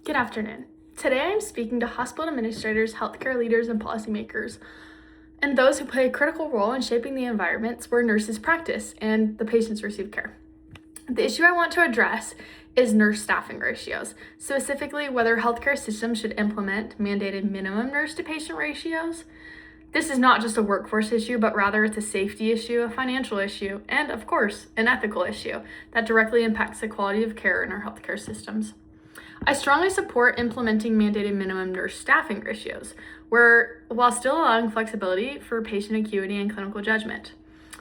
Good afternoon. Today I'm speaking to hospital administrators, healthcare leaders, and policymakers, and those who play a critical role in shaping the environments where nurses practice and the patients receive care. The issue I want to address is nurse staffing ratios, specifically whether healthcare systems should implement mandated minimum nurse to patient ratios. This is not just a workforce issue, but rather it's a safety issue, a financial issue, and of course, an ethical issue that directly impacts the quality of care in our healthcare systems. I strongly support implementing mandated minimum nurse staffing ratios, while still allowing flexibility for patient acuity and clinical judgment.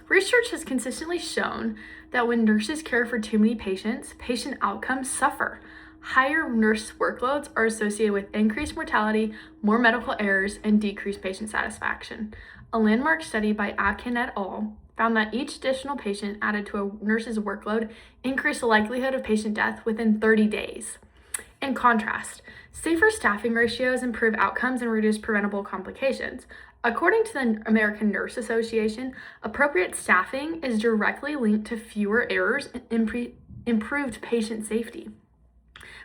Research has consistently shown that when nurses care for too many patients, patient outcomes suffer. Higher nurse workloads are associated with increased mortality, more medical errors, and decreased patient satisfaction. A landmark study by Atkin et al. Found that each additional patient added to a nurse's workload increased the likelihood of patient death within 30 days. In contrast, safer staffing ratios improve outcomes and reduce preventable complications. According to the American Nurse Association, appropriate staffing is directly linked to fewer errors and improved patient safety.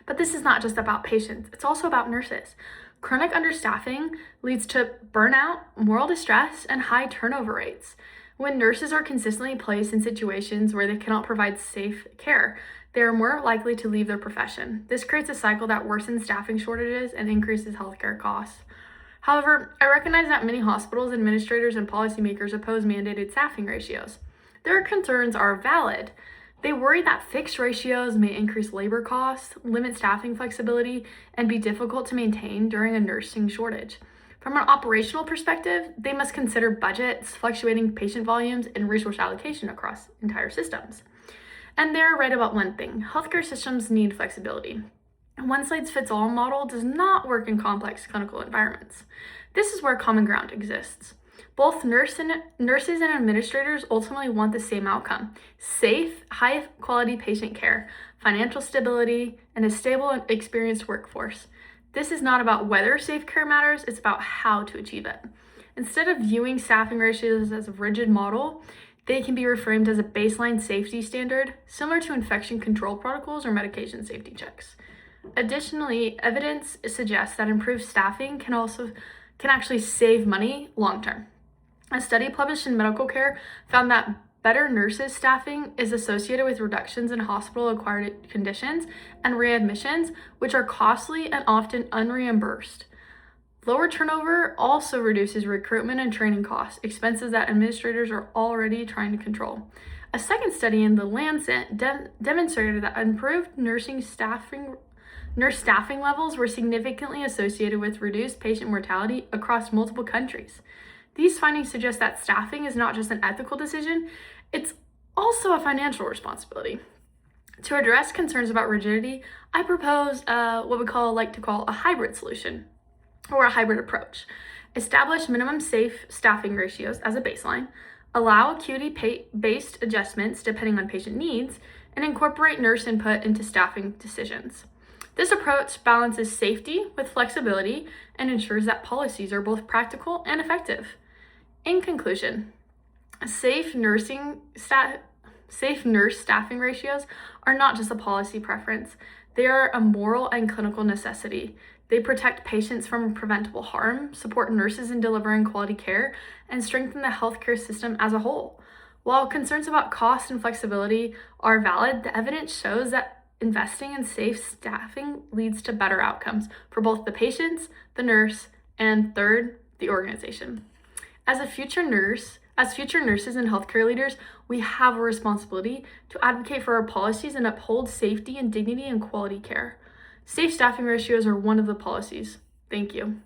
But this is not just about patients, it's also about nurses. Chronic understaffing leads to burnout, moral distress, and high turnover rates. When nurses are consistently placed in situations where they cannot provide safe care, they are more likely to leave their profession. This creates a cycle that worsens staffing shortages and increases healthcare costs. However, I recognize that many hospitals, administrators, and policymakers oppose mandated staffing ratios. Their concerns are valid. They worry that fixed ratios may increase labor costs, limit staffing flexibility, and be difficult to maintain during a nursing shortage. From an operational perspective, they must consider budgets, fluctuating patient volumes, and resource allocation across entire systems. And they're right about one thing: healthcare systems need flexibility. A one-size-fits-all model does not work in complex clinical environments. This is where common ground exists. Both nurses and administrators ultimately want the same outcome: safe, high-quality patient care, financial stability, and a stable and experienced workforce. This is not about whether safe care matters, it's about how to achieve it. Instead of viewing staffing ratios as a rigid model, they can be reframed as a baseline safety standard, similar to infection control protocols or medication safety checks. Additionally, evidence suggests that improved staffing can actually save money long term. A study published in Medical Care found that better nurses staffing is associated with reductions in hospital-acquired conditions and readmissions, which are costly and often unreimbursed. Lower turnover also reduces recruitment and training costs, expenses that administrators are already trying to control. A second study in The Lancet demonstrated that improved nurse staffing levels were significantly associated with reduced patient mortality across multiple countries. These findings suggest that staffing is not just an ethical decision, it's also a financial responsibility. To address concerns about rigidity, I propose what we like to call a hybrid solution, or a hybrid approach. Establish minimum safe staffing ratios as a baseline, allow acuity-based adjustments depending on patient needs, and incorporate nurse input into staffing decisions. This approach balances safety with flexibility and ensures that policies are both practical and effective. In conclusion, safe nurse staffing ratios are not just a policy preference, they are a moral and clinical necessity. They protect patients from preventable harm, support nurses in delivering quality care, and strengthen the healthcare system as a whole. While concerns about cost and flexibility are valid, the evidence shows that investing in safe staffing leads to better outcomes for both the patients, the nurse, and third, the organization. As future nurses and healthcare leaders, we have a responsibility to advocate for our policies and uphold safety and dignity and quality care. Safe staffing ratios are one of the policies. Thank you.